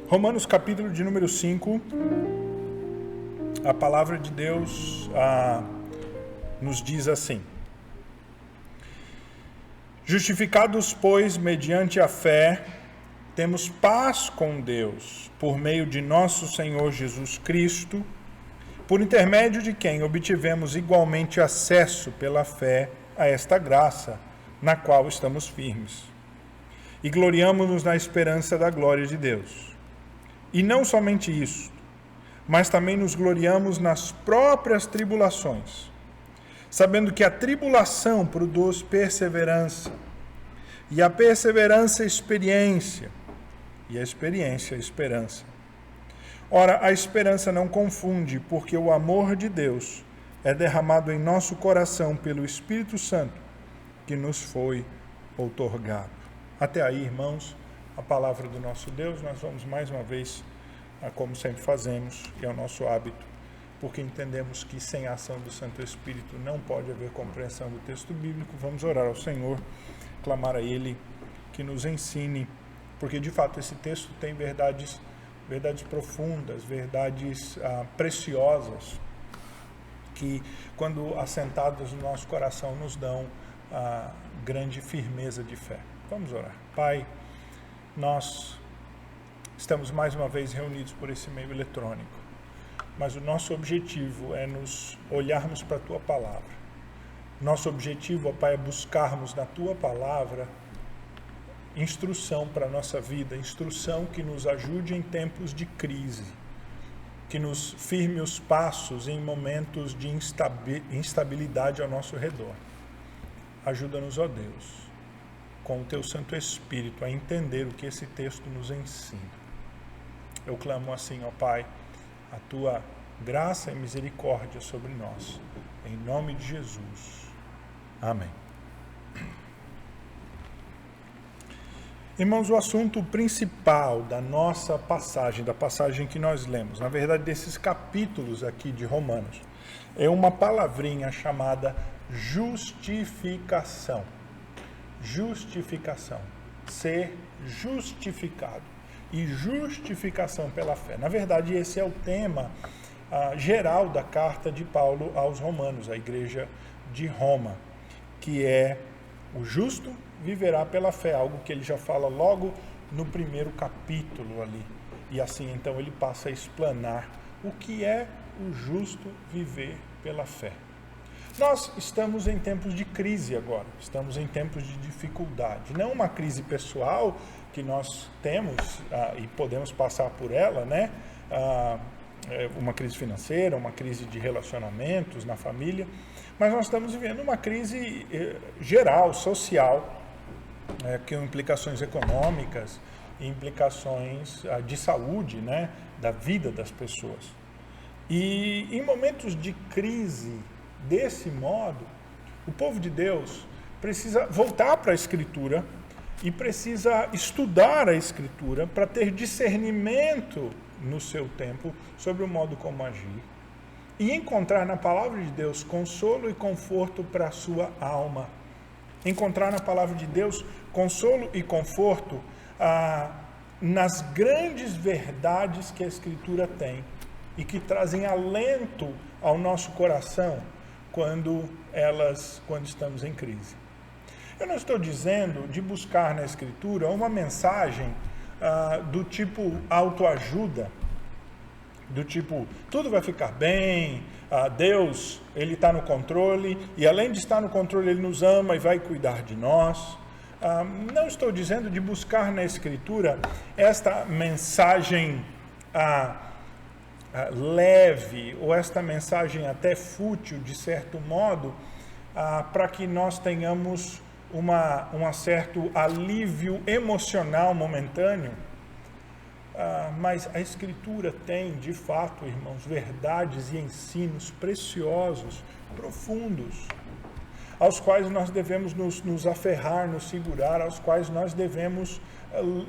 Romanos capítulo de número 5, a palavra de Deus nos diz assim: Justificados, pois, mediante a fé, temos paz com Deus, por meio de nosso Senhor Jesus Cristo, por intermédio de quem obtivemos igualmente acesso pela fé a esta graça, na qual estamos firmes. E gloriamo-nos na esperança da glória de Deus. E não somente isso, mas também nos gloriamos nas próprias tribulações, sabendo que a tribulação produz perseverança, e a perseverança experiência, e a experiência esperança. Ora, a esperança não confunde, porque o amor de Deus é derramado em nosso coração pelo Espírito Santo, que nos foi outorgado. Até aí, irmãos, a palavra do nosso Deus. Nós vamos mais uma vez, como sempre fazemos, e é o nosso hábito, porque entendemos que sem a ação do Santo Espírito não pode haver compreensão do texto bíblico. Vamos orar ao Senhor, clamar a Ele que nos ensine, porque de fato esse texto tem verdades profundas, verdades preciosas, que quando assentadas no nosso coração nos dão grande firmeza de fé. Vamos orar. Pai, nós estamos mais uma vez reunidos por esse meio eletrônico, mas o nosso objetivo é nos olharmos para a Tua Palavra. Nosso objetivo, ó Pai, é buscarmos na Tua Palavra instrução para a nossa vida, instrução que nos ajude em tempos de crise, que nos firme os passos em momentos de instabilidade ao nosso redor. Ajuda-nos, ó Deus, com o Teu Santo Espírito, a entender o que esse texto nos ensina. Eu clamo assim, ó Pai, a Tua graça e misericórdia sobre nós, em nome de Jesus. Amém. Irmãos, o assunto principal da nossa passagem, da passagem que nós lemos, na verdade desses capítulos aqui de Romanos, é uma palavrinha chamada justificação. Justificação. Ser justificado. E justificação pela fé. Na verdade, esse é o tema geral da carta de Paulo aos Romanos, à igreja de Roma, que é o justo viverá pela fé, algo que ele já fala logo no primeiro capítulo ali. E assim, então, ele passa a explanar o que é o justo viver pela fé. Nós estamos em tempos de crise agora, estamos em tempos de dificuldade. Não uma crise pessoal que nós temos e podemos passar por ela, né? Uma crise financeira, uma crise de relacionamentos na família, mas nós estamos vivendo uma crise geral, social, com implicações econômicas, implicações de saúde, né, da vida das pessoas. E em momentos de crise desse modo, o povo de Deus precisa voltar para a Escritura e precisa estudar a Escritura para ter discernimento no seu tempo sobre o modo como agir e encontrar na palavra de Deus consolo e conforto para a sua alma. Encontrar na palavra de Deus consolo e conforto nas grandes verdades que a Escritura tem e que trazem alento ao nosso coração quando estamos em crise. Eu não estou dizendo de buscar na Escritura uma mensagem do tipo autoajuda, do tipo, tudo vai ficar bem, Deus, Ele está no controle, e além de estar no controle, Ele nos ama e vai cuidar de nós. Não estou dizendo de buscar na Escritura esta mensagem leve, ou esta mensagem até fútil, de certo modo, para que nós tenhamos um certo alívio emocional momentâneo. Mas a Escritura tem, de fato, irmãos, verdades e ensinos preciosos, profundos, aos quais nós devemos nos aferrar, nos segurar, aos quais nós devemos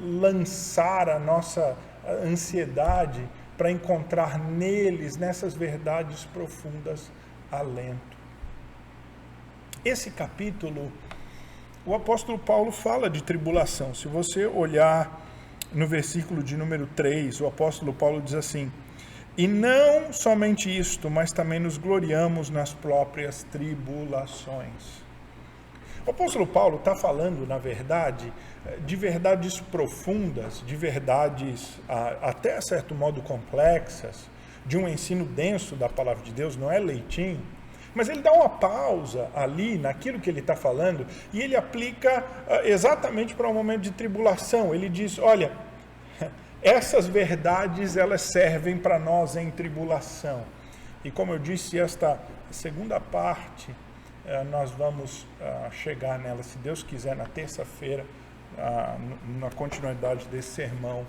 lançar a nossa ansiedade para encontrar neles, nessas verdades profundas, alento. Esse capítulo, o apóstolo Paulo fala de tribulação. Se você olhar no versículo de número 3, o apóstolo Paulo diz assim: e não somente isto, mas também nos gloriamos nas próprias tribulações. O apóstolo Paulo está falando, na verdade, de verdades profundas, de verdades até certo modo complexas, de um ensino denso da palavra de Deus, não é leitinho, mas ele dá uma pausa ali naquilo que ele está falando e ele aplica exatamente para um momento de tribulação. Ele diz, olha, essas verdades elas servem para nós em tribulação. E como eu disse, esta segunda parte, nós vamos chegar nela, se Deus quiser, na terça-feira, na continuidade desse sermão,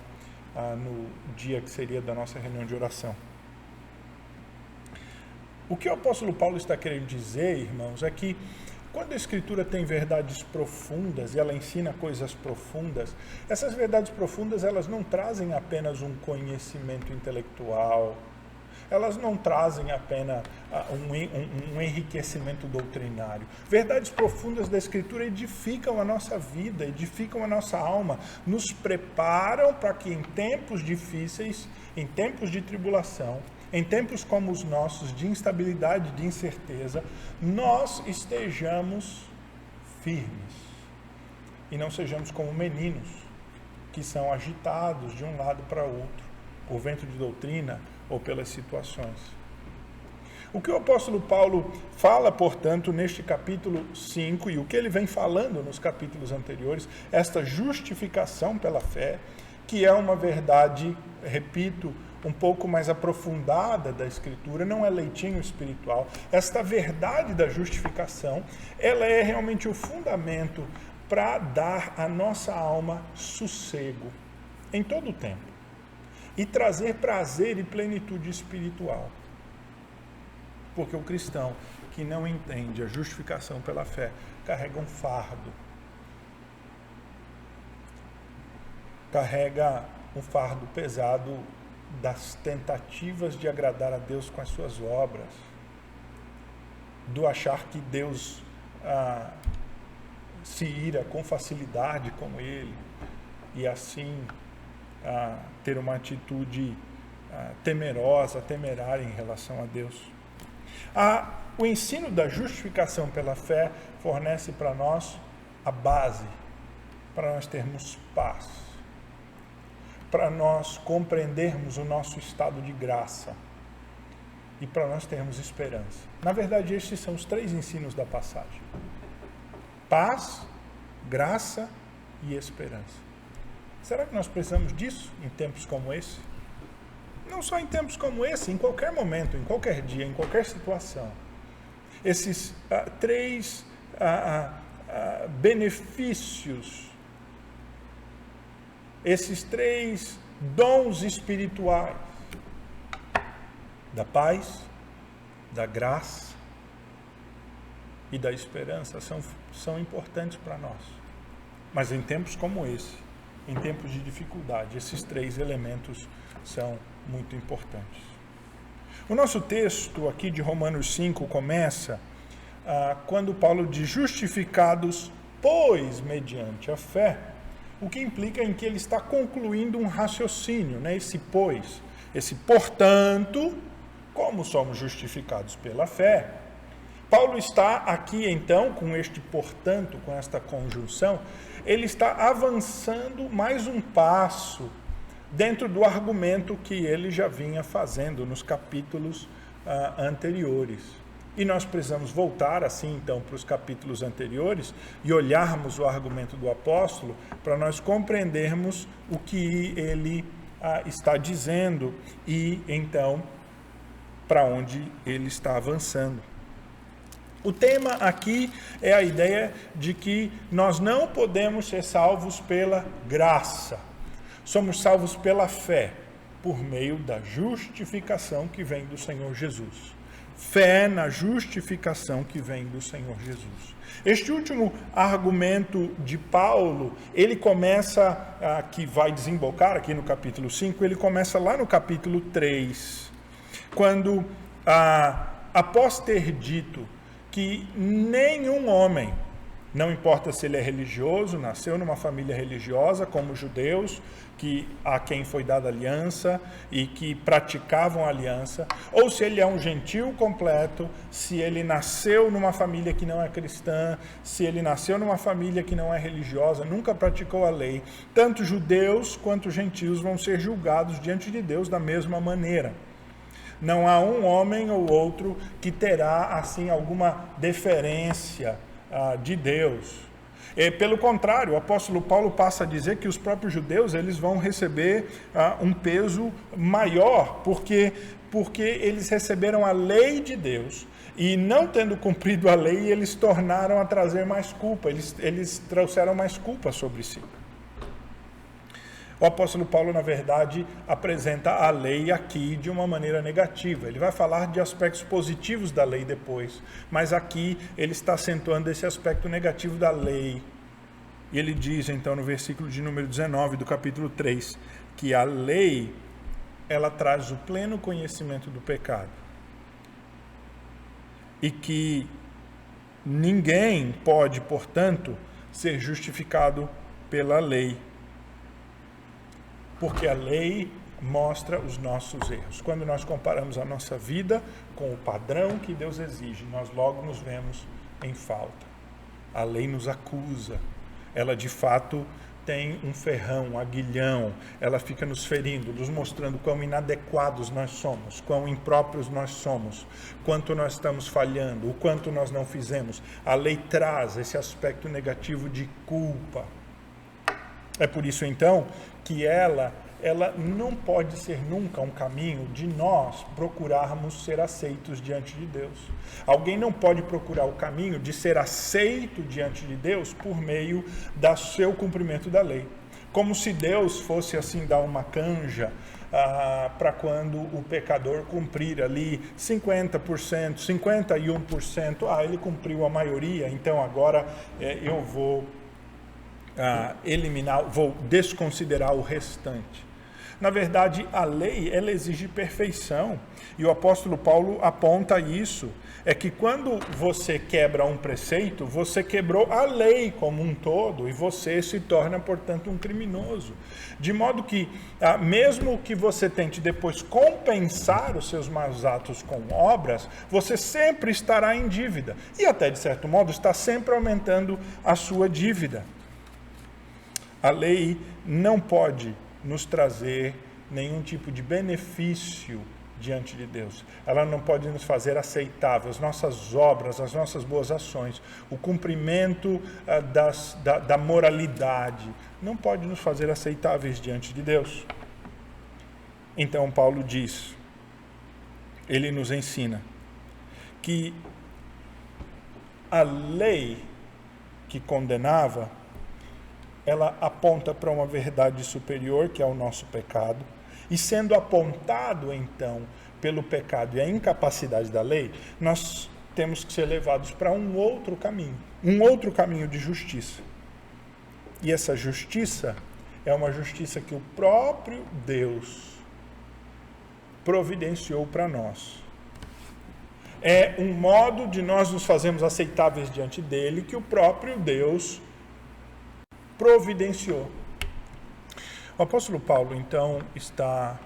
no dia que seria da nossa reunião de oração. O que o apóstolo Paulo está querendo dizer, irmãos, é que quando a Escritura tem verdades profundas e ela ensina coisas profundas, essas verdades profundas elas não trazem apenas um conhecimento intelectual, elas não trazem apenas um enriquecimento doutrinário. Verdades profundas da Escritura edificam a nossa vida, edificam a nossa alma, nos preparam para que em tempos difíceis, em tempos de tribulação, em tempos como os nossos, de instabilidade, de incerteza, nós estejamos firmes e não sejamos como meninos que são agitados de um lado para outro, por vento de doutrina ou pelas situações. O que o apóstolo Paulo fala, portanto, neste capítulo 5, e o que ele vem falando nos capítulos anteriores, esta justificação pela fé, que é uma verdade, repito, um pouco mais aprofundada da Escritura, não é leitinho espiritual. Esta verdade da justificação, ela é realmente o fundamento para dar à nossa alma sossego em todo o tempo e trazer prazer e plenitude espiritual. Porque o cristão que não entende a justificação pela fé carrega um fardo, carrega um fardo pesado das tentativas de agradar a Deus com as suas obras, do achar que Deus se ira com facilidade com ele e assim ter uma atitude temerosa, temerária em relação a Deus. O ensino da justificação pela fé fornece para nós a base para nós termos paz, para nós compreendermos o nosso estado de graça e para nós termos esperança. Na verdade, estes são os três ensinos da passagem: paz, graça e esperança. Será que nós precisamos disso em tempos como esse? Não só em tempos como esse, em qualquer momento, em qualquer dia, em qualquer situação. Esses três benefícios, esses três dons espirituais, da paz, da graça e da esperança, são importantes para nós. Mas em tempos como esse, em tempos de dificuldade, esses três elementos são muito importantes. O nosso texto aqui de Romanos 5 começa quando Paulo diz: justificados, pois, mediante a fé, o que implica em que ele está concluindo um raciocínio, né? Esse pois, esse portanto, como somos justificados pela fé. Paulo está aqui então, com este portanto, com esta conjunção, ele está avançando mais um passo dentro do argumento que ele já vinha fazendo nos capítulos anteriores. E nós precisamos voltar assim então para os capítulos anteriores e olharmos o argumento do apóstolo para nós compreendermos o que ele está dizendo e então para onde ele está avançando. O tema aqui é a ideia de que nós não podemos ser salvos pela graça. Somos salvos pela fé, por meio da justificação que vem do Senhor Jesus. Fé na justificação que vem do Senhor Jesus. Este último argumento de Paulo, ele começa, que vai desembocar aqui no capítulo 5, ele começa lá no capítulo 3, quando, após ter dito que nenhum homem Não importa se ele é religioso, nasceu numa família religiosa, como os judeus, a quem foi dada aliança e que praticavam a aliança, ou se ele é um gentil completo, se ele nasceu numa família que não é cristã, se ele nasceu numa família que não é religiosa, nunca praticou a lei. Tanto judeus quanto gentios vão ser julgados diante de Deus da mesma maneira. Não há um homem ou outro que terá, assim, alguma deferência de Deus. Pelo contrário, o apóstolo Paulo passa a dizer que os próprios judeus eles vão receber um peso maior, porque eles receberam a lei de Deus, e não tendo cumprido a lei, eles tornaram a trazer mais culpa, eles trouxeram mais culpa sobre si. O apóstolo Paulo, na verdade, apresenta a lei aqui de uma maneira negativa. Ele vai falar de aspectos positivos da lei depois, mas aqui ele está acentuando esse aspecto negativo da lei. E ele diz, então, no versículo de número 19 do capítulo 3, que a lei, ela traz o pleno conhecimento do pecado. E que ninguém pode, portanto, ser justificado pela lei. Porque a lei mostra os nossos erros. Quando nós comparamos a nossa vida com o padrão que Deus exige, nós logo nos vemos em falta. A lei nos acusa. Ela, de fato, tem um ferrão, um aguilhão. Ela fica nos ferindo, nos mostrando quão inadequados nós somos, quão impróprios nós somos, quanto nós estamos falhando, o quanto nós não fizemos. A lei traz esse aspecto negativo de culpa. É por isso, então, que ela não pode ser nunca um caminho de nós procurarmos ser aceitos diante de Deus. Alguém não pode procurar o caminho de ser aceito diante de Deus por meio do seu cumprimento da lei. Como se Deus fosse assim dar uma canja para quando o pecador cumprir ali 50%, 51%, ele cumpriu a maioria, então agora eu vou vou desconsiderar o restante. Na verdade, a lei, ela exige perfeição, e o apóstolo Paulo aponta isso, é que quando você quebra um preceito, você quebrou a lei como um todo, e você se torna, portanto, um criminoso. De modo que, mesmo que você tente depois compensar os seus maus atos com obras, você sempre estará em dívida, e até, de certo modo, está sempre aumentando a sua dívida. A lei não pode nos trazer nenhum tipo de benefício diante de Deus. Ela não pode nos fazer aceitáveis. As nossas obras, as nossas boas ações, o cumprimento da moralidade, não pode nos fazer aceitáveis diante de Deus. Então Paulo diz, ele nos ensina, que a lei que condenava, ela aponta para uma verdade superior, que é o nosso pecado, e sendo apontado, então, pelo pecado e a incapacidade da lei, nós temos que ser levados para um outro caminho de justiça. E essa justiça é uma justiça que o próprio Deus providenciou para nós. É um modo de nós nos fazermos aceitáveis diante dele que o próprio Deus providenciou. O apóstolo Paulo, então, está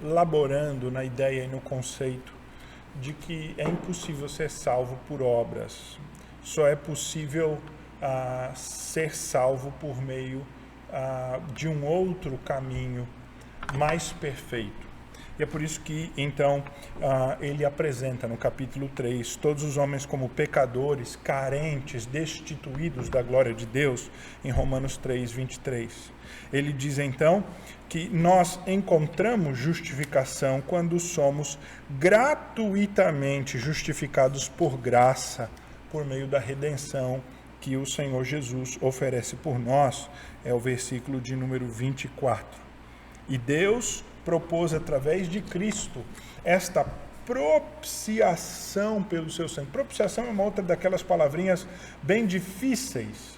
laborando na ideia e no conceito de que é impossível ser salvo por obras. Só é possível ser salvo por meio de um outro caminho mais perfeito. E é por isso que, então, ele apresenta no capítulo 3 todos os homens como pecadores, carentes, destituídos da glória de Deus, em Romanos 3, 23. Ele diz, então, que nós encontramos justificação quando somos gratuitamente justificados por graça, por meio da redenção que o Senhor Jesus oferece por nós. É o versículo de número 24. E Deus propôs através de Cristo esta propiciação pelo seu sangue. Propiciação é uma outra daquelas palavrinhas bem difíceis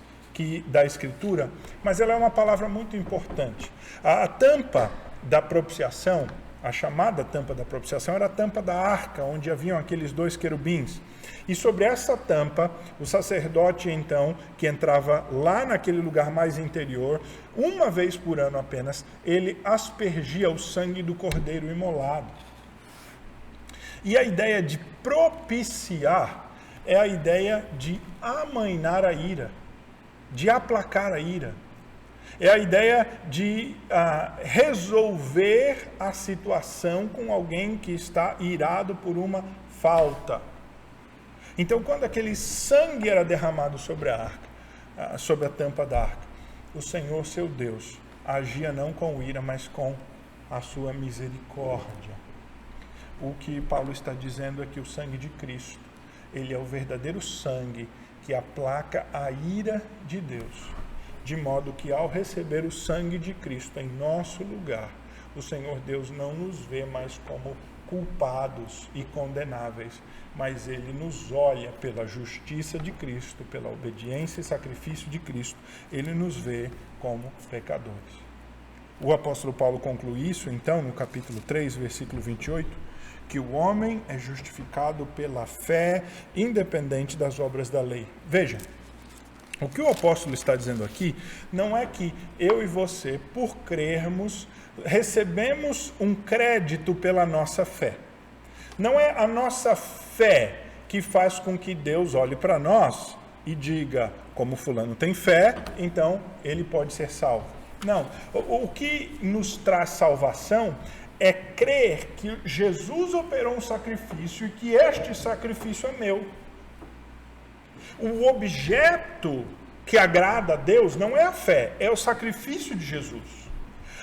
da Escritura, mas ela é uma palavra muito importante. A tampa da propiciação, a chamada tampa da propiciação, era a tampa da arca, onde haviam aqueles 2 querubins. E sobre essa tampa, o sacerdote, então, que entrava lá naquele lugar mais interior, uma vez por ano apenas, ele aspergia o sangue do cordeiro imolado. E a ideia de propiciar é a ideia de amainar a ira, de aplacar a ira. É a ideia de resolver a situação com alguém que está irado por uma falta. Então, quando aquele sangue era derramado sobre a arca, sobre a tampa da arca, o Senhor, seu Deus, agia não com ira, mas com a sua misericórdia. O que Paulo está dizendo é que o sangue de Cristo, ele é o verdadeiro sangue que aplaca a ira de Deus. De modo que, ao receber o sangue de Cristo em nosso lugar, o Senhor Deus não nos vê mais como culpados e condenáveis, mas Ele nos olha pela justiça de Cristo, pela obediência e sacrifício de Cristo, Ele nos vê como pecadores. O apóstolo Paulo conclui isso, então, no capítulo 3, versículo 28, que o homem é justificado pela fé, independente das obras da lei. Veja, o que o apóstolo está dizendo aqui não é que eu e você, por crermos, recebemos um crédito pela nossa fé. Não é a nossa fé que faz com que Deus olhe para nós e diga, como fulano tem fé, então ele pode ser salvo. Não, o que nos traz salvação é crer que Jesus operou um sacrifício e que este sacrifício é meu. O objeto que agrada a Deus não é a fé, é o sacrifício de Jesus.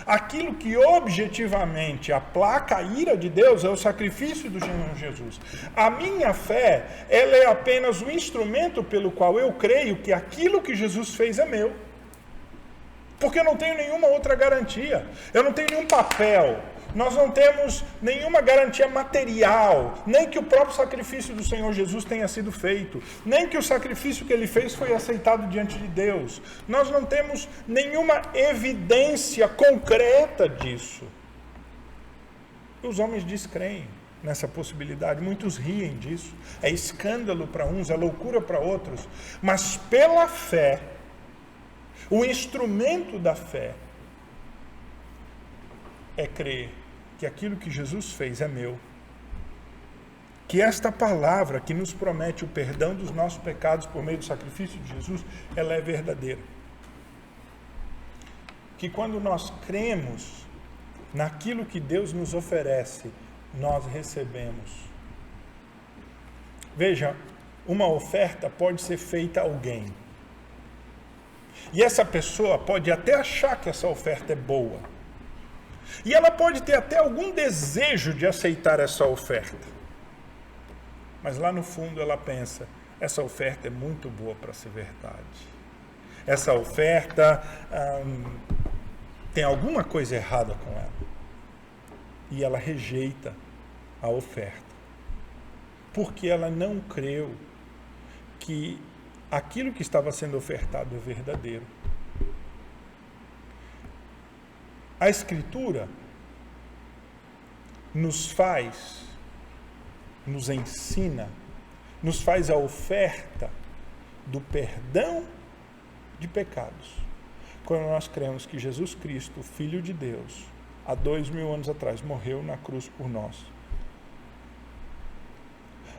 Aquilo que objetivamente aplaca a ira de Deus é o sacrifício do Senhor Jesus. A minha fé, ela é apenas o instrumento pelo qual eu creio que aquilo que Jesus fez é meu. Porque eu não tenho nenhuma outra garantia, eu não tenho nenhum papel. Nós não temos nenhuma garantia material, nem que o próprio sacrifício do Senhor Jesus tenha sido feito, nem que o sacrifício que ele fez foi aceitado diante de Deus. Nós não temos nenhuma evidência concreta disso. Os homens descreem nessa possibilidade, muitos riem disso. É escândalo para uns, é loucura para outros, mas pela fé, o instrumento da fé é crer que aquilo que Jesus fez é meu. Que esta palavra que nos promete o perdão dos nossos pecados por meio do sacrifício de Jesus, ela é verdadeira. Que quando nós cremos naquilo que Deus nos oferece, nós recebemos. Veja, uma oferta pode ser feita a alguém. E essa pessoa pode até achar que essa oferta é boa. E ela pode ter até algum desejo de aceitar essa oferta. Mas lá no fundo ela pensa, essa oferta é muito boa para ser verdade. Essa oferta tem alguma coisa errada com ela. E ela rejeita a oferta. Porque ela não creu que aquilo que estava sendo ofertado é verdadeiro. A Escritura nos ensina, nos faz a oferta do perdão de pecados. Quando nós cremos que Jesus Cristo, Filho de Deus, há 2000 anos atrás, morreu na cruz por nós.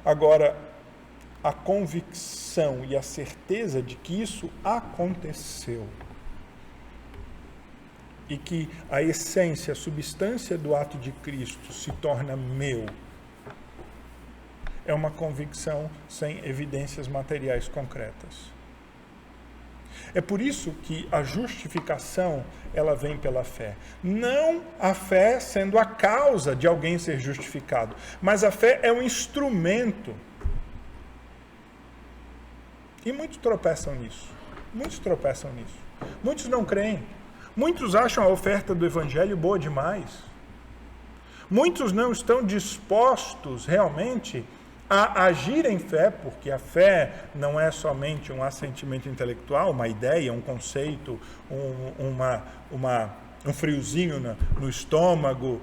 Agora, a convicção e a certeza de que isso aconteceu e que a essência, a substância do ato de Cristo se torna meu, é uma convicção sem evidências materiais concretas. É por isso que a justificação, ela vem pela fé. Não a fé sendo a causa de alguém ser justificado, mas a fé é um instrumento. E muitos tropeçam nisso. Muitos não creem. Muitos acham a oferta do Evangelho boa demais. Muitos não estão dispostos realmente a agir em fé, porque a fé não é somente um assentimento intelectual, uma ideia, um conceito, um friozinho no estômago,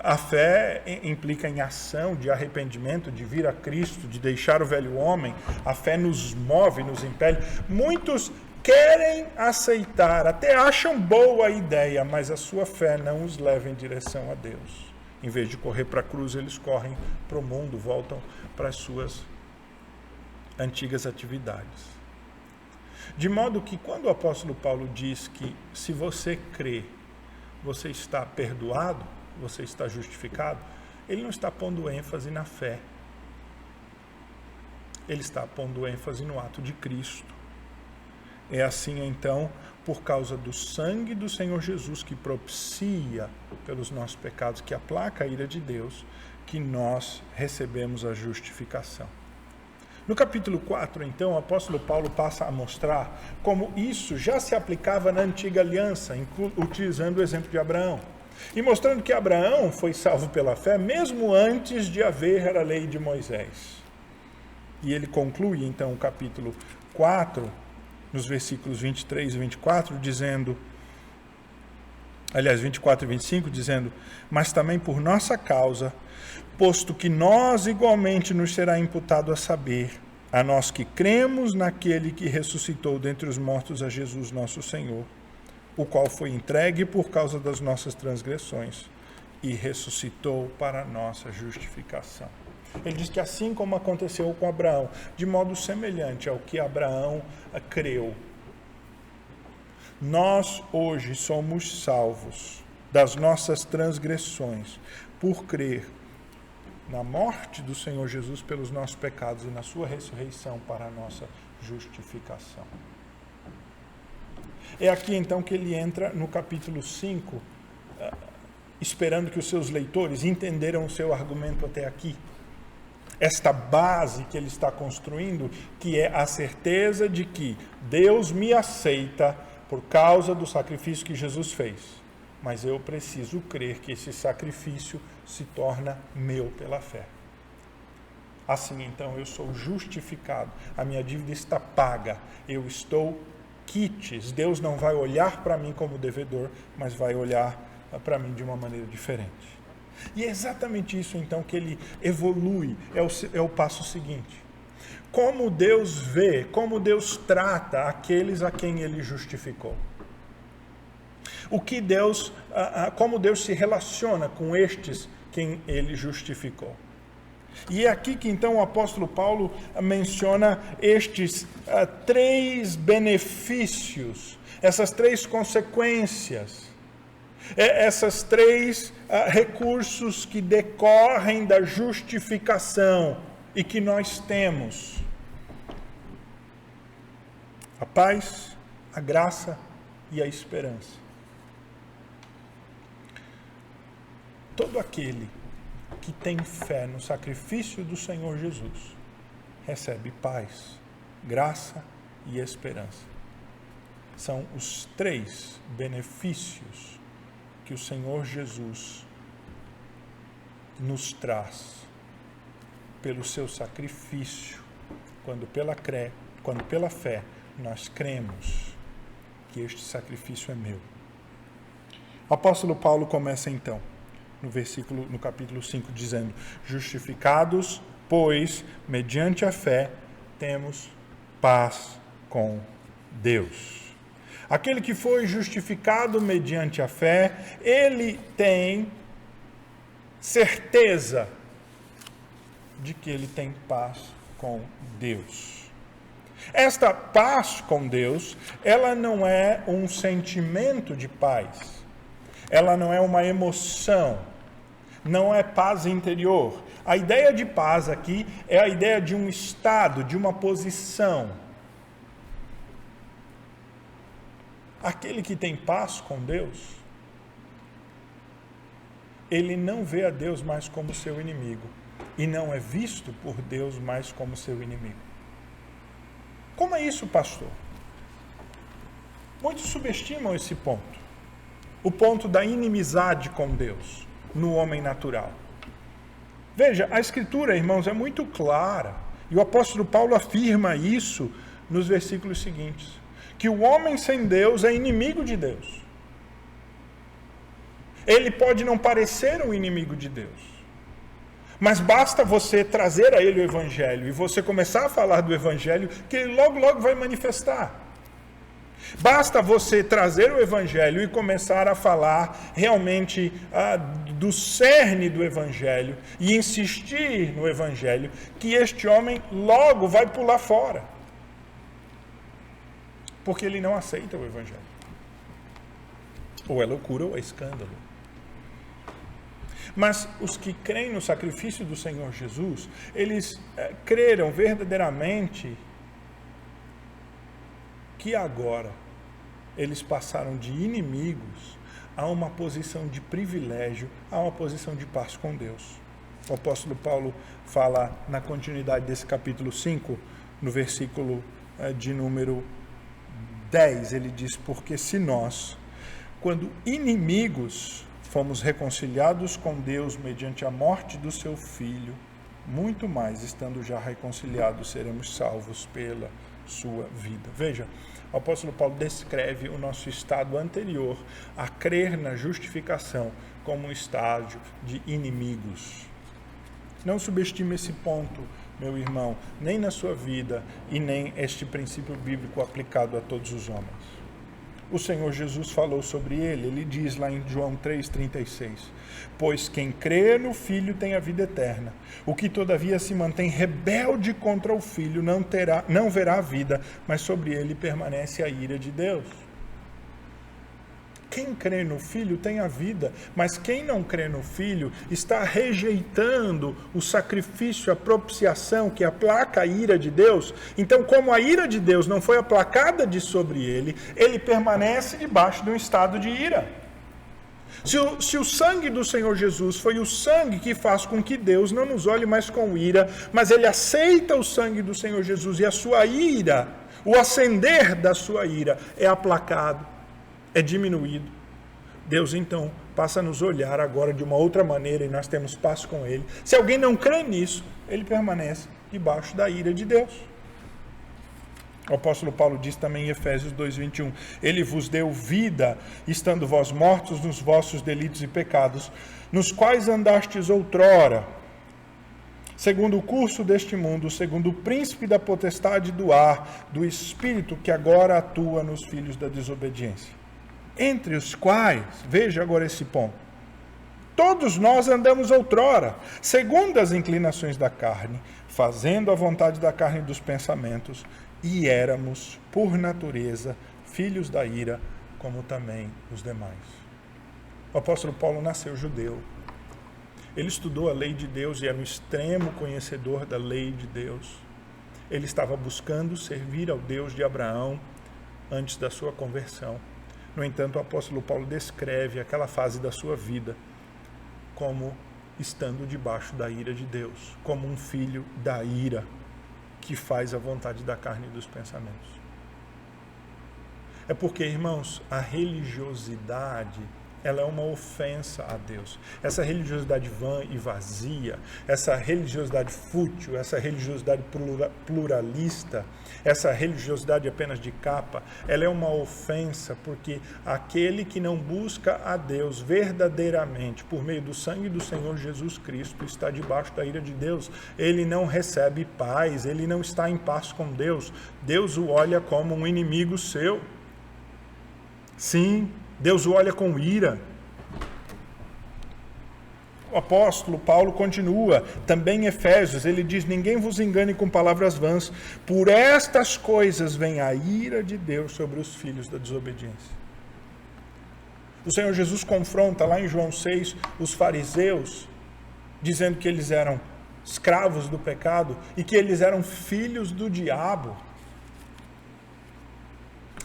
A fé implica em ação, de arrependimento, de vir a Cristo, de deixar o velho homem. A fé nos move, nos impele. Muitos querem aceitar, até acham boa a ideia, mas a sua fé não os leva em direção a Deus. Em vez de correr para a cruz, eles correm para o mundo, voltam para as suas antigas atividades. De modo que quando o apóstolo Paulo diz que se você crê, você está perdoado, você está justificado, ele não está pondo ênfase na fé. Ele está pondo ênfase no ato de Cristo. É assim, então, por causa do sangue do Senhor Jesus, que propicia pelos nossos pecados, que aplaca a ira de Deus, que nós recebemos a justificação. No capítulo 4, então, o apóstolo Paulo passa a mostrar como isso já se aplicava na antiga aliança, utilizando o exemplo de Abraão. E mostrando que Abraão foi salvo pela fé, mesmo antes de haver a lei de Moisés. E ele conclui, então, o capítulo 4, nos versículos 23 e 24, dizendo, aliás, 24 e 25, dizendo, mas também por nossa causa, posto que nós igualmente nos será imputado a saber, a nós que cremos naquele que ressuscitou dentre os mortos a Jesus nosso Senhor, o qual foi entregue por causa das nossas transgressões e ressuscitou para a nossa justificação. Ele diz que assim como aconteceu com Abraão, de modo semelhante ao que Abraão creu, nós hoje somos salvos das nossas transgressões por crer na morte do Senhor Jesus pelos nossos pecados e na sua ressurreição para a nossa justificação. É aqui então que ele entra no capítulo 5, esperando que os seus leitores entenderam o seu argumento até aqui. Esta base que ele está construindo, que é a certeza de que Deus me aceita por causa do sacrifício que Jesus fez. Mas eu preciso crer que esse sacrifício se torna meu pela fé. Assim, então, eu sou justificado. A minha dívida está paga. Eu estou quites. Deus não vai olhar para mim como devedor, mas vai olhar para mim de uma maneira diferente. E é exatamente isso, então, que ele evolui. É o passo seguinte. Como Deus vê, como Deus trata aqueles a quem ele justificou. Como Deus se relaciona com estes quem ele justificou. E é aqui que então o apóstolo Paulo menciona estes 3 benefícios, essas 3 consequências, essas 3 recursos que decorrem da justificação e que nós temos: a paz, a graça e a esperança. Todo aquele que tem fé no sacrifício do Senhor Jesus recebe paz, graça e esperança. São os 3 benefícios que o Senhor Jesus nos traz pelo seu sacrifício, quando pela fé nós cremos que este sacrifício é meu. O apóstolo Paulo começa então no capítulo 5, dizendo: justificados, pois, mediante a fé, temos paz com Deus. Aquele que foi justificado mediante a fé, ele tem certeza de que ele tem paz com Deus. Esta paz com Deus, ela não é um sentimento de paz, ela não é uma emoção, não é paz interior. A ideia de paz aqui é a ideia de um estado, de uma posição. Aquele que tem paz com Deus, ele não vê a Deus mais como seu inimigo e não é visto por Deus mais como seu inimigo. Como é isso, pastor? Muitos subestimam esse ponto. O ponto da inimizade com Deus no homem natural. Veja, a Escritura, irmãos, é muito clara. E o apóstolo Paulo afirma isso nos versículos seguintes. Que o homem sem Deus é inimigo de Deus. Ele pode não parecer um inimigo de Deus, mas basta você trazer a ele o Evangelho e você começar a falar do Evangelho, que ele logo, logo vai manifestar. Basta você trazer o Evangelho e começar a falar realmente do cerne do Evangelho e insistir no Evangelho, que este homem logo vai pular fora, porque ele não aceita o Evangelho. Ou é loucura ou é escândalo. Mas os que creem no sacrifício do Senhor Jesus, eles creram verdadeiramente que agora eles passaram de inimigos a uma posição de privilégio, a uma posição de paz com Deus. O apóstolo Paulo fala na continuidade desse capítulo 5, no versículo de número 10, ele diz: porque se nós, quando inimigos, fomos reconciliados com Deus mediante a morte do seu Filho, muito mais, estando já reconciliados, seremos salvos pela sua vida. Veja, o apóstolo Paulo descreve o nosso estado anterior a crer na justificação como um estágio de inimigos. Não subestime esse ponto, meu irmão, nem na sua vida e nem este princípio bíblico aplicado a todos os homens. O Senhor Jesus falou sobre ele diz lá em João 3,36, pois quem crê no Filho tem a vida eterna, o que todavia se mantém rebelde contra o Filho não verá a vida, mas sobre ele permanece a ira de Deus. Quem crê no Filho tem a vida, mas quem não crê no Filho está rejeitando o sacrifício, a propiciação que aplaca a ira de Deus. Então, como a ira de Deus não foi aplacada de sobre ele, ele permanece debaixo de um estado de ira. Se o sangue do Senhor Jesus foi o sangue que faz com que Deus não nos olhe mais com ira, mas ele aceita o sangue do Senhor Jesus e a sua ira, o acender da sua ira é aplacado, é diminuído. Deus então passa a nos olhar agora de uma outra maneira e nós temos paz com ele. Se alguém não crê nisso, ele permanece debaixo da ira de Deus. O apóstolo Paulo diz também em Efésios 2:21, ele vos deu vida, estando vós mortos nos vossos delitos e pecados, nos quais andastes outrora, segundo o curso deste mundo, segundo o príncipe da potestade do ar, do espírito que agora atua nos filhos da desobediência. Entre os quais, veja agora esse ponto, todos nós andamos outrora, segundo as inclinações da carne, fazendo a vontade da carne e dos pensamentos, e éramos, por natureza, filhos da ira, como também os demais. O apóstolo Paulo nasceu judeu. Ele estudou a lei de Deus e era um extremo conhecedor da lei de Deus. Ele estava buscando servir ao Deus de Abraão antes da sua conversão. No entanto, o apóstolo Paulo descreve aquela fase da sua vida como estando debaixo da ira de Deus, como um filho da ira que faz a vontade da carne e dos pensamentos. É porque, irmãos, a religiosidade, ela é uma ofensa a Deus. Essa religiosidade vã e vazia, essa religiosidade fútil, essa religiosidade pluralista, essa religiosidade apenas de capa, ela é uma ofensa porque aquele que não busca a Deus verdadeiramente por meio do sangue do Senhor Jesus Cristo está debaixo da ira de Deus. Ele não recebe paz, ele não está em paz com Deus. Deus o olha como um inimigo seu. Sim, Deus o olha com ira. O apóstolo Paulo continua, também em Efésios, ele diz, ninguém vos engane com palavras vãs, por estas coisas vem a ira de Deus sobre os filhos da desobediência. O Senhor Jesus confronta lá em João 6 os fariseus, dizendo que eles eram escravos do pecado e que eles eram filhos do diabo.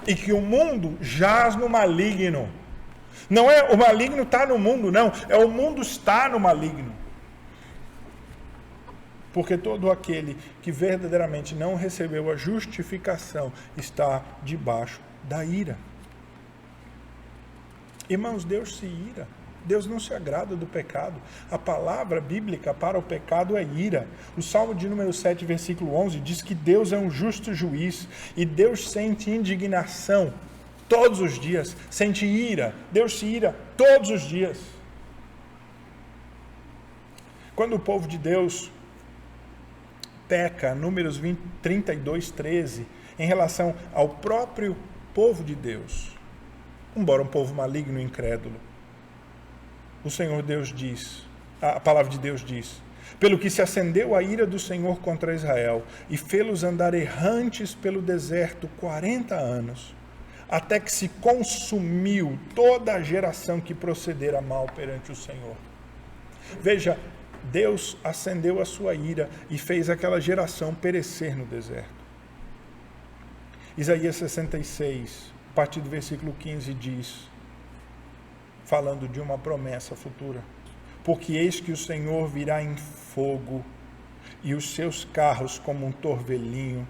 E que o mundo jaz no maligno. Não é o maligno está no mundo, não. É o mundo está no maligno. Porque todo aquele que verdadeiramente não recebeu a justificação está debaixo da ira. Irmãos, Deus se ira. Deus não se agrada do pecado. A palavra bíblica para o pecado é ira. O Salmo de número 7, versículo 11, diz que Deus é um justo juiz e Deus sente indignação todos os dias, sente ira. Deus se ira todos os dias. Quando o povo de Deus peca, Números 32:13, em relação ao próprio povo de Deus, embora um povo maligno e incrédulo, o Senhor Deus diz, a palavra de Deus diz: pelo que se acendeu a ira do Senhor contra Israel e fê-los andar errantes pelo deserto 40 anos, até que se consumiu toda a geração que procedera mal perante o Senhor. Veja, Deus acendeu a sua ira e fez aquela geração perecer no deserto. Isaías 66, a partir do versículo 15 diz, falando de uma promessa futura: porque eis que o Senhor virá em fogo, e os seus carros como um torvelinho,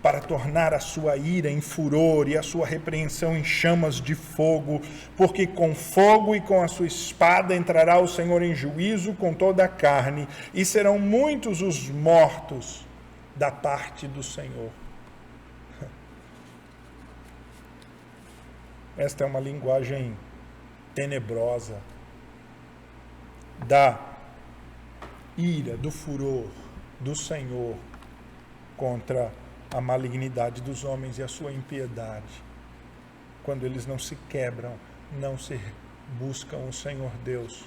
para tornar a sua ira em furor e a sua repreensão em chamas de fogo, porque com fogo e com a sua espada entrará o Senhor em juízo com toda a carne, e serão muitos os mortos da parte do Senhor. Esta é uma linguagem tenebrosa da ira, do furor do Senhor contra a malignidade dos homens e a sua impiedade. Quando eles não se quebram, não se buscam o Senhor Deus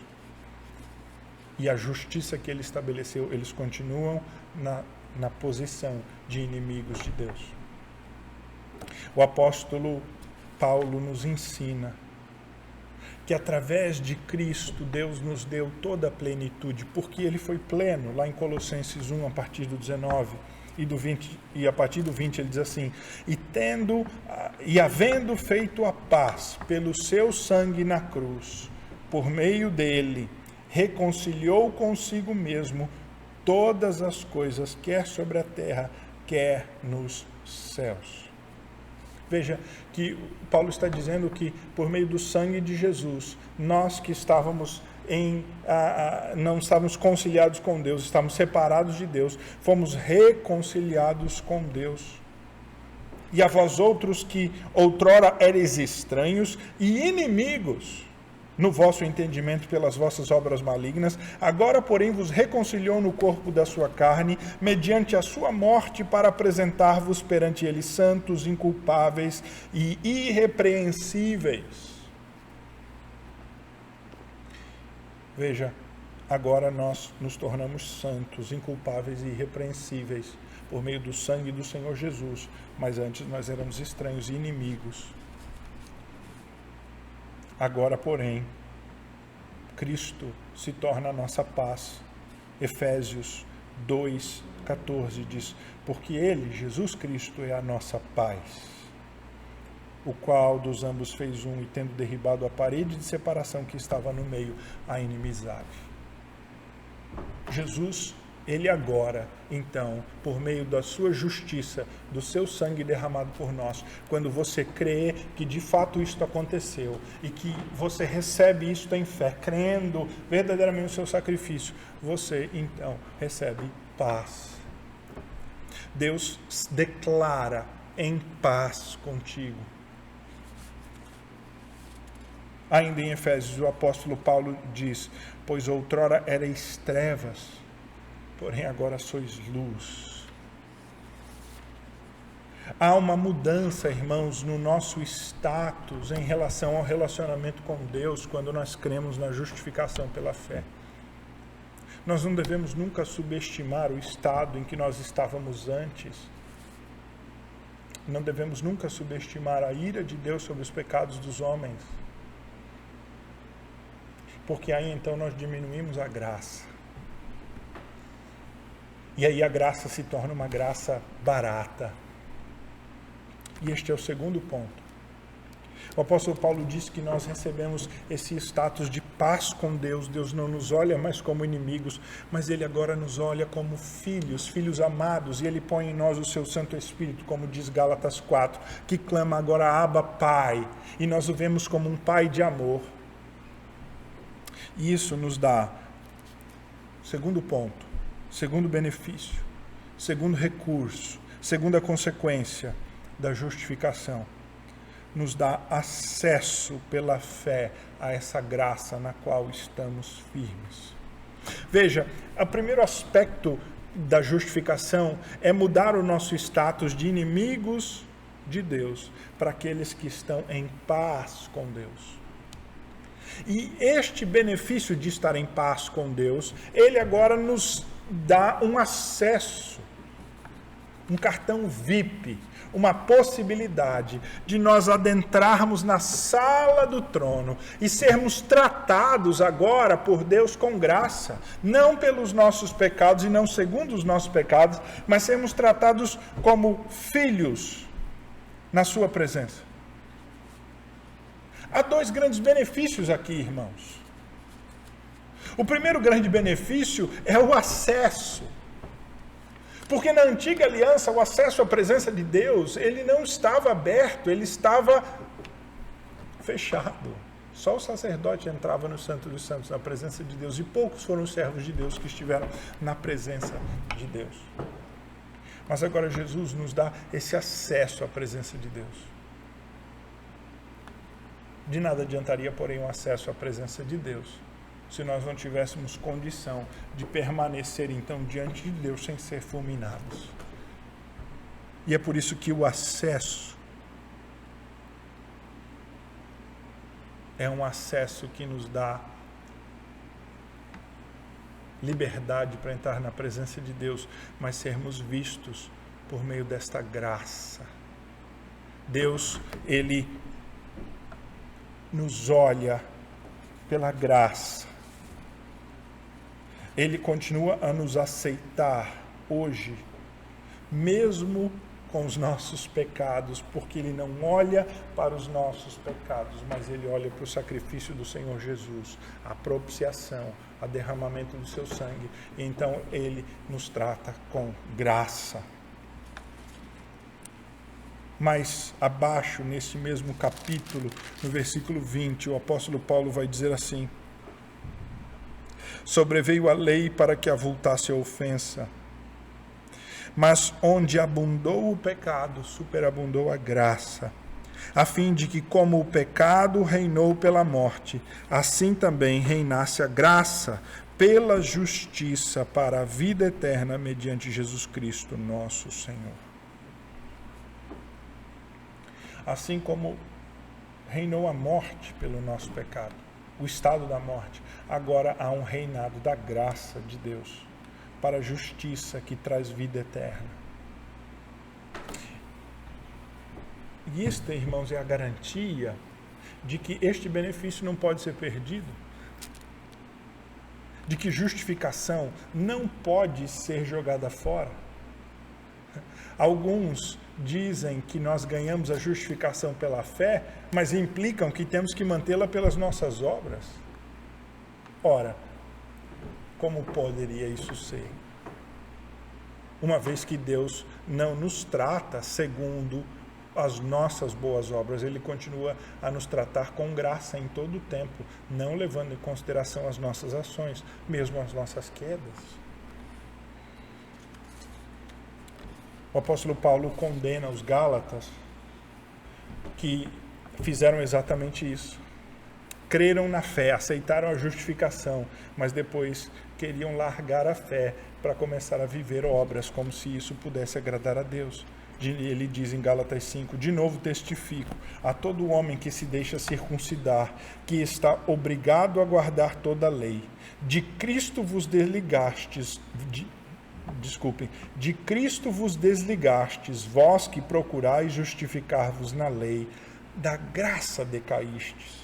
e a justiça que Ele estabeleceu, eles continuam na posição de inimigos de Deus. O apóstolo Paulo nos ensina que através de Cristo Deus nos deu toda a plenitude, porque Ele foi pleno. Lá em Colossenses 1, a partir do 19 e do 20, e a partir do 20 ele diz assim: e havendo feito a paz pelo seu sangue na cruz, por meio dele, reconciliou consigo mesmo todas as coisas, quer sobre a terra, quer nos céus. Veja que Paulo está dizendo que por meio do sangue de Jesus, nós que estávamos não estávamos conciliados com Deus, estávamos separados de Deus, fomos reconciliados com Deus. E a vós outros que outrora eres estranhos e inimigos no vosso entendimento pelas vossas obras malignas, agora, porém, vos reconciliou no corpo da sua carne, mediante a sua morte, para apresentar-vos perante ele santos, inculpáveis e irrepreensíveis. Veja, agora nós nos tornamos santos, inculpáveis e irrepreensíveis por meio do sangue do Senhor Jesus, mas antes nós éramos estranhos e inimigos. Agora, porém, Cristo se torna a nossa paz. Efésios 2:14 diz: porque Ele, Jesus Cristo, é a nossa paz, o qual dos ambos fez um, e tendo derribado a parede de separação que estava no meio, a inimizade. Jesus, Ele agora, então, por meio da sua justiça, do seu sangue derramado por nós, quando você crê que de fato isto aconteceu e que você recebe isto em fé, crendo verdadeiramente no seu sacrifício, você então recebe paz. Deus declara em paz contigo. Ainda em Efésios, o apóstolo Paulo diz: pois outrora erais trevas, porém agora sois luz. Há uma mudança, irmãos, no nosso status em relação ao relacionamento com Deus quando nós cremos na justificação pela fé. Nós não devemos nunca subestimar o estado em que nós estávamos antes. Não devemos nunca subestimar a ira de Deus sobre os pecados dos homens. Porque aí então nós diminuímos a graça. E aí a graça se torna uma graça barata. E este é o segundo ponto. O apóstolo Paulo diz que nós recebemos esse status de paz com Deus. Deus não nos olha mais como inimigos, mas Ele agora nos olha como filhos, filhos amados, e Ele põe em nós o seu Santo Espírito, como diz Gálatas 4, que clama agora: Abba, Pai, e nós o vemos como um Pai de amor. E isso nos dá, segundo ponto, segundo benefício, segundo recurso, segunda consequência da justificação. nos dá acesso pela fé a essa graça na qual estamos firmes. Veja, o primeiro aspecto da justificação é mudar o nosso status de inimigos de Deus para aqueles que estão em paz com Deus. E este benefício de estar em paz com Deus, ele agora nos dá um acesso, um cartão VIP, uma possibilidade de nós adentrarmos na sala do trono e sermos tratados agora por Deus com graça, não pelos nossos pecados e não segundo os nossos pecados, mas sermos tratados como filhos na sua presença. Há dois grandes benefícios aqui, irmãos. O primeiro grande benefício é o acesso. Porque na antiga aliança, o acesso à presença de Deus, ele não estava aberto, ele estava fechado. Só o sacerdote entrava no Santo dos Santos, na presença de Deus, e poucos foram os servos de Deus que estiveram na presença de Deus. Mas agora Jesus nos dá esse acesso à presença de Deus. De nada adiantaria, porém, o acesso à presença de Deus se nós não tivéssemos condição de permanecer, então, diante de Deus sem ser fulminados. E é por isso que o acesso é um acesso que nos dá liberdade para entrar na presença de Deus, mas sermos vistos por meio desta graça. Deus, Ele nos olha pela graça. Ele continua a nos aceitar hoje, mesmo com os nossos pecados, porque Ele não olha para os nossos pecados, mas Ele olha para o sacrifício do Senhor Jesus, a propiciação, o derramamento do seu sangue, e então Ele nos trata com graça. Mas abaixo, nesse mesmo capítulo, no versículo 20, o apóstolo Paulo vai dizer assim: sobreveio a lei para que avultasse a ofensa, mas onde abundou o pecado, superabundou a graça, a fim de que, como o pecado reinou pela morte, assim também reinasse a graça pela justiça para a vida eterna mediante Jesus Cristo, nosso Senhor. Assim como reinou a morte pelo nosso pecado, o estado da morte, agora há um reinado da graça de Deus para a justiça que traz vida eterna. E esta, irmãos, é a garantia de que este benefício não pode ser perdido, de que justificação não pode ser jogada fora. Alguns dizem que nós ganhamos a justificação pela fé, mas implicam que temos que mantê-la pelas nossas obras. Ora, como poderia isso ser? Uma vez que Deus não nos trata segundo as nossas boas obras, Ele continua a nos tratar com graça em todo o tempo, não levando em consideração as nossas ações, mesmo as nossas quedas. O apóstolo Paulo condena os Gálatas que fizeram exatamente isso. Creram na fé, aceitaram a justificação, mas depois queriam largar a fé para começar a viver obras, como se isso pudesse agradar a Deus. Ele diz em Gálatas 5, de novo testifico a todo homem que se deixa circuncidar, que está obrigado a guardar toda a lei. De Cristo vos desligastes, de Cristo vos desligastes, vós que procurais justificar-vos na lei, da graça decaístes,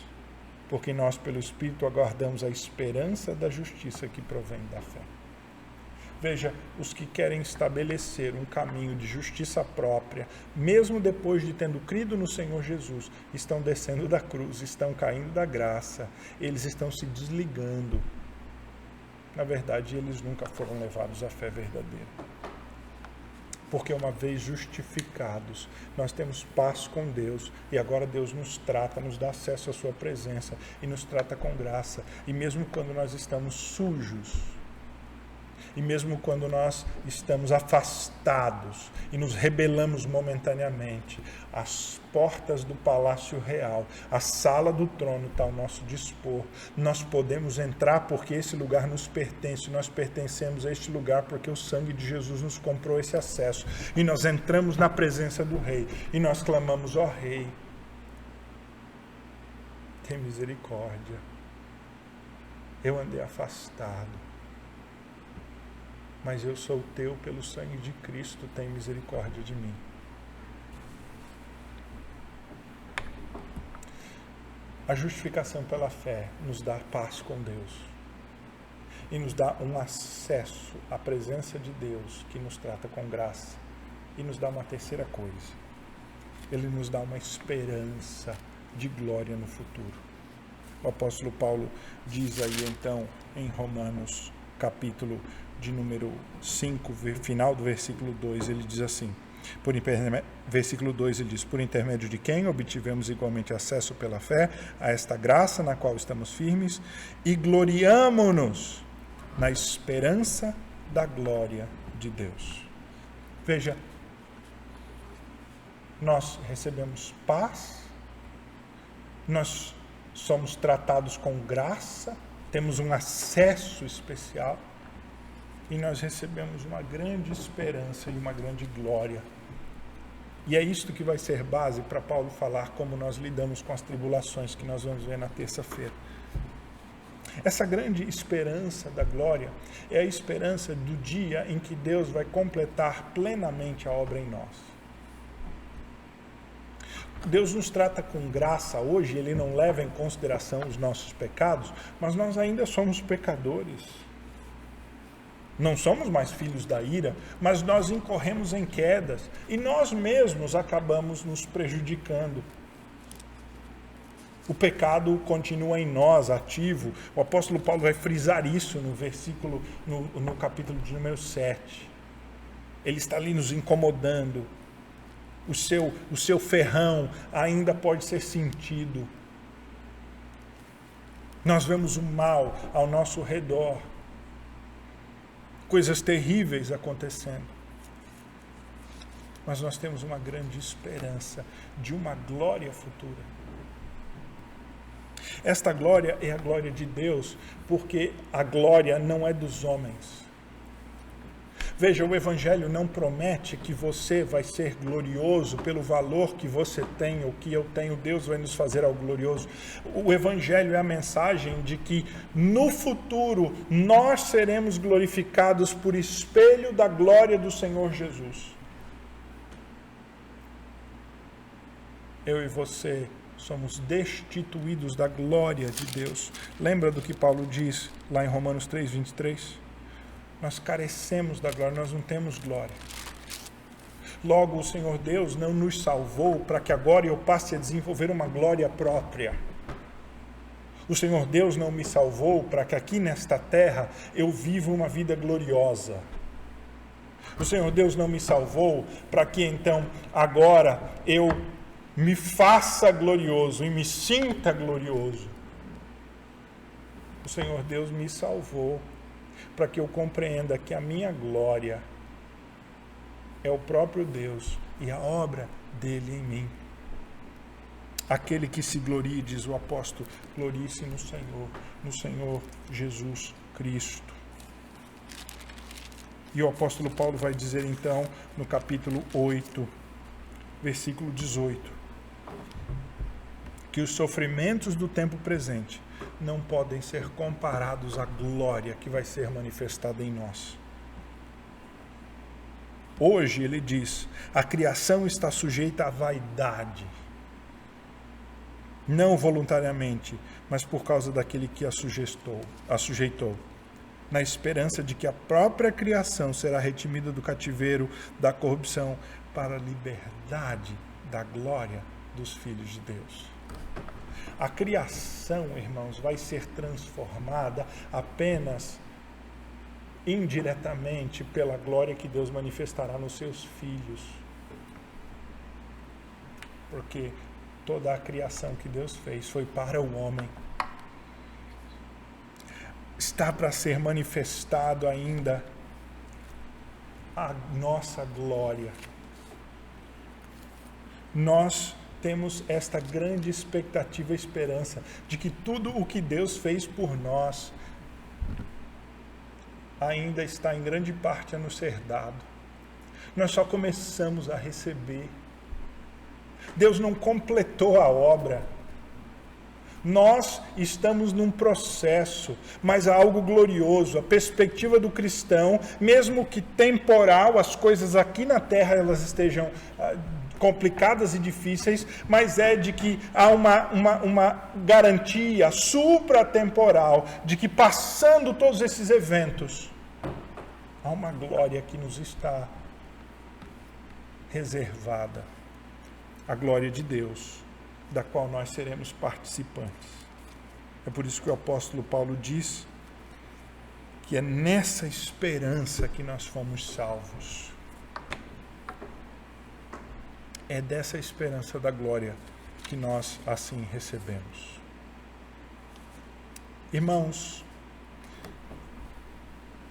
porque nós pelo Espírito aguardamos a esperança da justiça que provém da fé. Veja, os que querem estabelecer um caminho de justiça própria, mesmo depois de tendo crido no Senhor Jesus, estão descendo da cruz, estão caindo da graça, eles estão se desligando. Na verdade, eles nunca foram levados à fé verdadeira. Porque uma vez justificados, nós temos paz com Deus, e agora Deus nos trata, nos dá acesso à sua presença, e nos trata com graça. E mesmo quando nós estamos sujos, E mesmo quando nós estamos afastados e nos rebelamos momentaneamente, as portas do Palácio Real, a sala do trono está ao nosso dispor. Nós podemos entrar porque esse lugar nos pertence. Nós pertencemos a este lugar porque o sangue de Jesus nos comprou esse acesso. E nós entramos na presença do Rei e nós clamamos: ó Rei, tem misericórdia. Eu andei afastado, mas eu sou teu pelo sangue de Cristo, tem misericórdia de mim. A justificação pela fé nos dá paz com Deus e nos dá um acesso à presença de Deus que nos trata com graça, e nos dá uma terceira coisa: ele nos dá uma esperança de glória no futuro. O apóstolo Paulo diz aí então em Romanos capítulo de número 5, final do versículo 2, ele diz assim, versículo 2 ele diz: por intermédio de quem obtivemos igualmente acesso pela fé a esta graça na qual estamos firmes e gloriamo-nos na esperança da glória de Deus. Veja, nós recebemos paz, nós somos tratados com graça, temos um acesso especial e nós recebemos uma grande esperança e uma grande glória. E é isto que vai ser base para Paulo falar como nós lidamos com as tribulações que nós vamos ver na terça-feira. Essa grande esperança da glória é a esperança do dia em que Deus vai completar plenamente a obra em nós. Deus nos trata com graça hoje, Ele não leva em consideração os nossos pecados, mas nós ainda somos pecadores. Não somos mais filhos da ira, mas nós incorremos em quedas e nós mesmos acabamos nos prejudicando. O pecado continua em nós, ativo. O apóstolo Paulo vai frisar isso no versículo, no capítulo de número 7. Ele está ali nos incomodando. O seu ferrão ainda pode ser sentido. Nós vemos o mal ao nosso redor. Coisas terríveis acontecendo. Mas nós temos uma grande esperança de uma glória futura. Esta glória é a glória de Deus, porque a glória não é dos homens. Veja, o Evangelho não promete que você vai ser glorioso pelo valor que você tem ou que eu tenho. Deus vai nos fazer algo glorioso. O Evangelho é a mensagem de que no futuro nós seremos glorificados por espelho da glória do Senhor Jesus. Eu e você somos destituídos da glória de Deus. Lembra do que Paulo diz lá em Romanos 3, 23? Nós carecemos da glória, nós não temos glória. Logo, o Senhor Deus não nos salvou para que agora eu passe a desenvolver uma glória própria. O Senhor Deus não me salvou para que aqui nesta terra eu viva uma vida gloriosa. O Senhor Deus não me salvou para que então agora eu me faça glorioso e me sinta glorioso. O Senhor Deus me salvou para que eu compreenda que a minha glória é o próprio Deus e a obra dele em mim. Aquele que se glorie, diz o apóstolo, glorie-se no Senhor Jesus Cristo. E o apóstolo Paulo vai dizer então, no capítulo 8, versículo 18, que os sofrimentos do tempo presente não podem ser comparados à glória que vai ser manifestada em nós. Hoje, ele diz, a criação está sujeita à vaidade, não voluntariamente, mas por causa daquele que a sujeitou, na esperança de que a própria criação será redimida do cativeiro da corrupção para a liberdade da glória dos filhos de Deus. A criação, irmãos, vai ser transformada apenas indiretamente pela glória que Deus manifestará nos seus filhos. Porque toda a criação que Deus fez foi para o homem. Está para ser manifestado ainda a nossa glória. Nós temos esta grande expectativa e esperança de que tudo o que Deus fez por nós ainda está em grande parte a nos ser dado. Nós só começamos a receber. Deus não completou a obra. Nós estamos num processo, mas há algo glorioso. A perspectiva do cristão, mesmo que temporal, as coisas aqui na terra elas estejam complicadas e difíceis, mas é de que há uma garantia supratemporal de que passando todos esses eventos, há uma glória que nos está reservada, a glória de Deus, da qual nós seremos participantes. É por isso que o apóstolo Paulo diz que é nessa esperança que nós fomos salvos. É dessa esperança da glória que nós assim recebemos. Irmãos,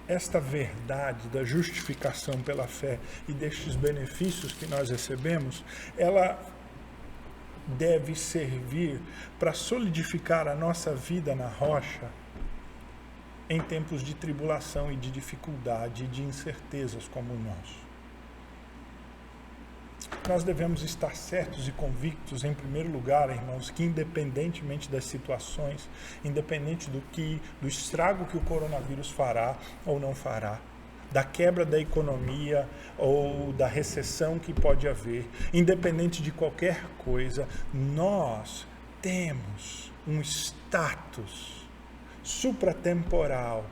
esta verdade da justificação pela fé e destes benefícios que nós recebemos, ela deve servir para solidificar a nossa vida na rocha em tempos de tribulação e de dificuldade e de incertezas como o nosso. Nós devemos estar certos e convictos, em primeiro lugar, irmãos, que independentemente das situações, independente do estrago que o coronavírus fará ou não fará, da quebra da economia ou da recessão que pode haver, independente de qualquer coisa, nós temos um status supratemporal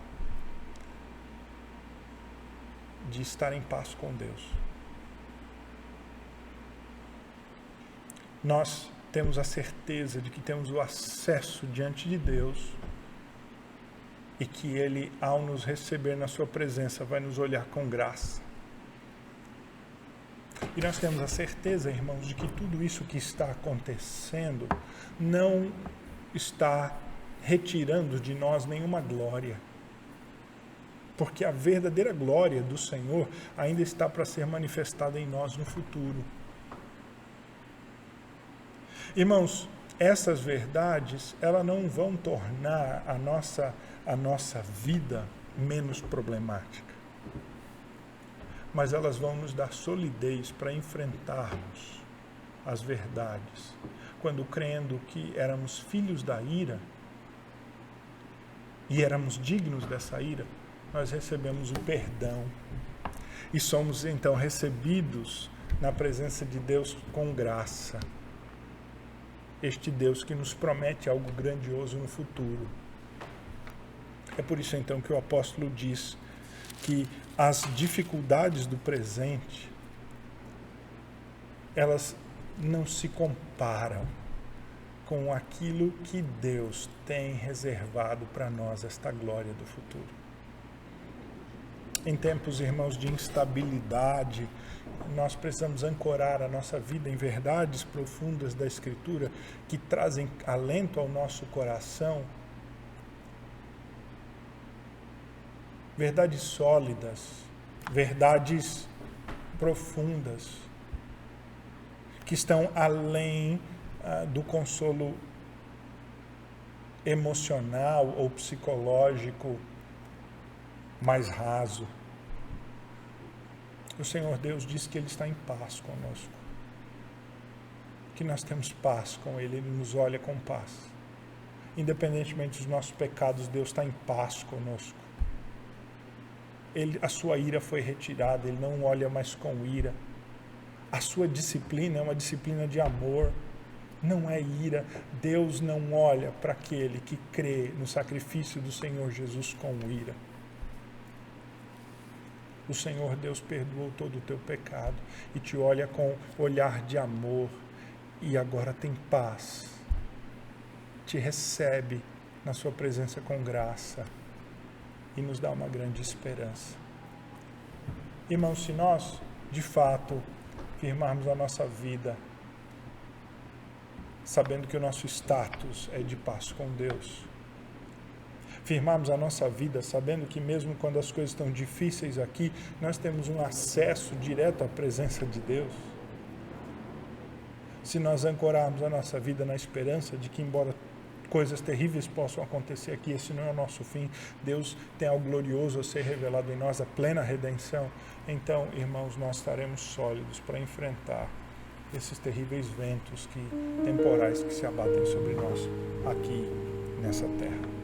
de estar em paz com Deus. Nós temos a certeza de que temos o acesso diante de Deus e que Ele, ao nos receber na sua presença, vai nos olhar com graça. E nós temos a certeza, irmãos, de que tudo isso que está acontecendo não está retirando de nós nenhuma glória, porque a verdadeira glória do Senhor ainda está para ser manifestada em nós no futuro. Irmãos, essas verdades, elas não vão tornar a nossa vida menos problemática, mas elas vão nos dar solidez para enfrentarmos as verdades, quando crendo que éramos filhos da ira e éramos dignos dessa ira, nós recebemos o perdão e somos então recebidos na presença de Deus com graça. Este Deus que nos promete algo grandioso no futuro. É por isso então que o apóstolo diz que as dificuldades do presente, elas não se comparam com aquilo que Deus tem reservado para nós, esta glória do futuro. Em tempos, irmãos, de instabilidade, nós precisamos ancorar a nossa vida em verdades profundas da Escritura que trazem alento ao nosso coração, verdades sólidas, verdades profundas, que estão além do consolo emocional ou psicológico mais raso. O Senhor Deus diz que Ele está em paz conosco, que nós temos paz com Ele, Ele nos olha com paz. Independentemente dos nossos pecados, Deus está em paz conosco. A sua ira foi retirada, Ele não olha mais com ira. A sua disciplina é uma disciplina de amor, não é ira. Deus não olha para aquele que crê no sacrifício do Senhor Jesus com ira. O Senhor Deus perdoou todo o teu pecado e te olha com olhar de amor e agora tem paz. Te recebe na sua presença com graça e nos dá uma grande esperança. Irmãos, se nós, de fato, firmarmos a nossa vida, sabendo que o nosso status é de paz com Deus, firmarmos a nossa vida sabendo que mesmo quando as coisas estão difíceis aqui, nós temos um acesso direto à presença de Deus. Se nós ancorarmos a nossa vida na esperança de que, embora coisas terríveis possam acontecer aqui, esse não é o nosso fim, Deus tem algo glorioso a ser revelado em nós, a plena redenção, então, irmãos, nós estaremos sólidos para enfrentar esses terríveis ventos temporais que se abatem sobre nós aqui nessa terra.